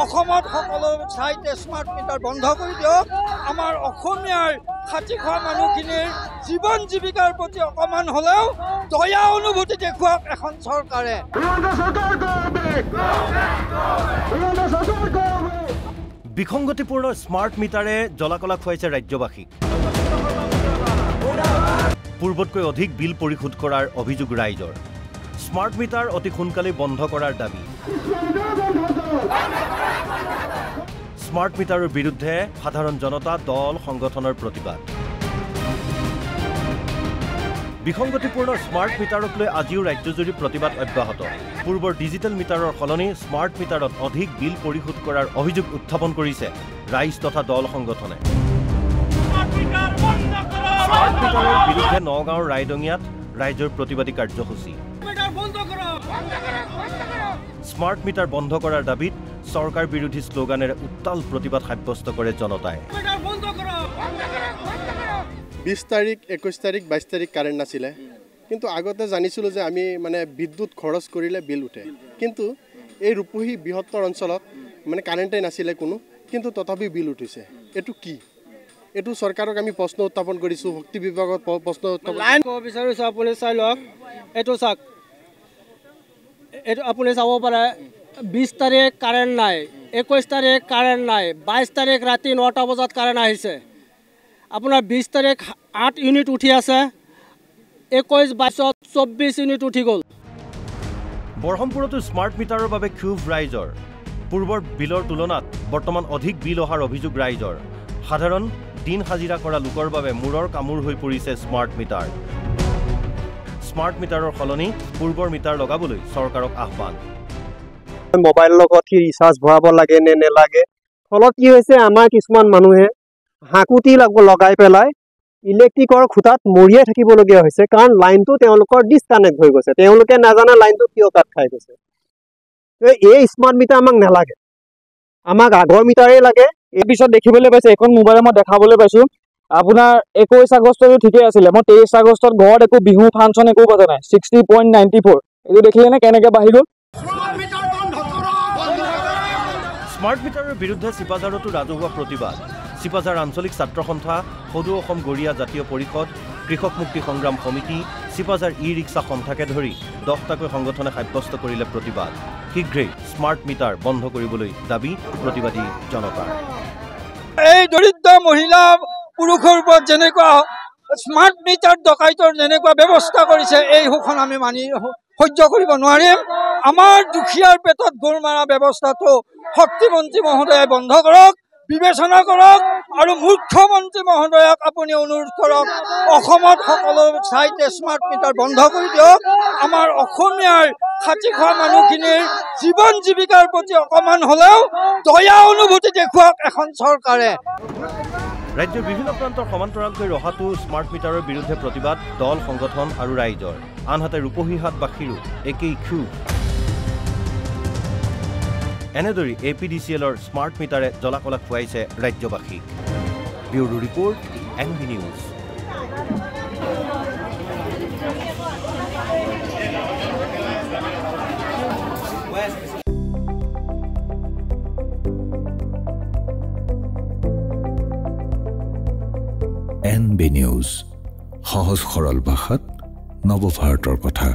অসমত সকলো ঠাইতে স্মাৰ্ট মিটাৰ বন্ধ কৰি দিয়ক। আমাৰ অসমীয়াৰ খাতি খোৱা মানুহখিনিৰ জীৱন জীৱিকাৰ প্ৰতি অকণমান হ'লেও দয়া অনুভূতি দেখুৱাওক এখন চৰকাৰে। বিসংগতিপূৰ্ণ স্মাৰ্ট মিটাৰে জ্বলাকলা খুৱাইছে ৰাজ্যবাসীক। পূৰ্বতকৈ অধিক বিল পৰিশোধ কৰাৰ অভিযোগ ৰাইজৰ। স্মাৰ্ট মিটাৰ অতি সোনকালে বন্ধ কৰাৰ দাবী। স্মাৰ্ট মিটাৰৰ বিৰুদ্ধে সাধাৰণ জনতা দল সংগঠনৰ প্ৰতিবাদ। বিসংগতিপূৰ্ণ স্মাৰ্ট মিটাৰক লৈ আজিও ৰাজ্যজুৰি প্ৰতিবাদ অব্যাহত। পূৰ্বৰ ডিজিটেল মিটাৰৰ সলনি স্মাৰ্ট মিটাৰত অধিক বিল পৰিশোধ কৰাৰ অভিযোগ উত্থাপন কৰিছে ৰাইজ তথা দল সংগঠনে। স্মাৰ্ট মিটাৰৰ বিৰুদ্ধে নগাঁৱৰ ৰাইডঙিয়াত ৰাইজৰ প্ৰতিবাদী কাৰ্যসূচী। স্মাৰ্ট মিটাৰ বন্ধ কৰাৰ দাবীত চৰকাৰ বিৰোধী শ্লোগানেৰে উত্তাল প্ৰতিবাদ সাব্যস্ত কৰে জনতাই। 20 তাৰিখ 21 তাৰিখ 22 তাৰিখ কাৰেণ্ট নাছিলে, কিন্তু আগতে জানিছিলোঁ যে আমি মানে বিদ্যুৎ খৰচ কৰিলে বিল উঠে, কিন্তু এই ৰূপহী বৃহত্তৰ অঞ্চলত মানে কাৰেণ্টেই নাছিলে কোনো, কিন্তু তথাপি বিল উঠিছে। এইটো কি? এইটো চৰকাৰক আমি প্ৰশ্ন উত্থাপন কৰিছোঁ, শক্তি বিভাগত প্ৰশ্ন উত্থাপন বিচাৰিছোঁ। আপুনি চাই লওক, এইটো চাওক, এইটো আপুনি চাব পাৰে 20 তাৰিখ কাৰেণ্ট নাই, 21 তাৰিখ কাৰেণ্ট নাই, 22 তাৰিখ ৰাতি 9টা বজাত কাৰেণ্ট আহিছে। আপোনাৰ 20 তাৰিখ 8 ইউনিট উঠি আছে, 21, 22 24 ইউনিট উঠি গ'ল। বৰহমপুৰতো স্মাৰ্ট মিটাৰৰ বাবে ক্ষোভ ৰাইজৰ। পূৰ্বৰ বিলৰ তুলনাত বৰ্তমান অধিক বিল অহাৰ অভিযোগ ৰাইজৰ। সাধাৰণ দিন হাজিৰা কৰা লোকৰ বাবে মূৰৰ কামোৰ হৈ পৰিছে স্মাৰ্ট মিটাৰ। স্মাৰ্ট মিটাৰৰ সলনি পূৰ্বৰ মিটাৰ লগাবলৈ চৰকাৰক আহ্বান। মোবাইলৰ লগত কি ৰিচাৰ্জ ভৰাব লাগে নে নেলাগে, ফলত কি হৈছে আমাৰ কিছুমান মানুহে হাকুতি লগাই পেলাই ইলেক্ট্ৰিকৰ খুঁটাত মৰিয়াই থাকিবলগীয়া হৈছে, কাৰণ লাইনটো তেওঁলোকৰ ডিছকানেক্ট হৈ গৈছে। তেওঁলোকে নাজানে লাইনটো কিয় কাট খাই গৈছে। এই স্মাৰ্ট মিটাৰ আমাক নালাগে, আমাক আগৰ মিটাৰেই লাগে। এই পিছত দেখিবলৈ পাইছে, এখন মোবাইলে মই দেখাবলৈ পাইছোঁ আপোনাৰ 21 আগষ্টতো ঠিকেই আছিলে, মই 23 আগষ্টত ঘৰত একো বিহু ফাংচন একো বজা নাই, 60.94। এইটো দেখিলেনে কেনেকৈ বাঢ়ি গ'ল। স্মাৰ্ট মিটাৰৰ বিৰুদ্ধে চিপাঝাৰতো ৰাজহুৱা প্ৰতিবাদ। চিপাঝাৰ আঞ্চলিক ছাত্ৰ সন্থা, সদৌ অসম গৰিয়া জাতীয় পৰিষদ, কৃষক মুক্তি সংগ্ৰাম সমিতি, চিপাঝাৰ ই-ৰিক্সা সন্থাকে ধৰি 10টাকৈ সংগঠনে সাব্যস্ত কৰিলে প্ৰতিবাদ। শীঘ্ৰেই স্মাৰ্ট মিটাৰ বন্ধ কৰিবলৈ দাবী প্ৰতিবাদী জনতাৰ। এই দৰিদ্ৰ মহিলা পুৰুষৰ ওপৰত যেনেকুৱা স্মাৰ্ট মিটাৰ ডকাইতৰ যেনেকুৱা ব্যৱস্থা কৰিছে, এই শোষণ আমি সহ্য কৰিব নোৱাৰিম। আমাৰ দুখীয়াৰ পেটত গোৰ মাৰা ব্যৱস্থাটো শক্তিমন্ত্ৰী মহোদয়ে বন্ধ কৰক, বিবেচনা কৰক, আৰু মুখ্যমন্ত্ৰী মহোদয়ক আপুনি অনুৰোধ কৰক অসমত সকলো ঠাইতে স্মাৰ্ট মিটাৰ বন্ধ কৰি দিয়ক। আমাৰ অসমীয়াৰ খাতি খোৱা মানুহখিনিৰ জীৱন জীৱিকাৰ প্ৰতি অকণমান হ'লেও দয়া অনুভূতি দেখুৱাওক এখন চৰকাৰে। ৰাজ্যৰ বিভিন্ন প্ৰান্তৰ সমান্তৰালকৈ ৰহাটো স্মাৰ্ট মিটাৰৰ বিৰুদ্ধে প্ৰতিবাদ দল সংগঠন আৰু ৰাইজৰ। আনহাতে ৰূপহীহাট বাসীৰো একেই ক্ষোভ। এনেদৰে APDCLৰ স্মাৰ্ট মিটাৰে জ্বলাকলা খুৱাইছে ৰাজ্যবাসীক। Bureau report, NB news. NB news, সহজ সৰল ভাষাত নৱভাৰতৰ কথা।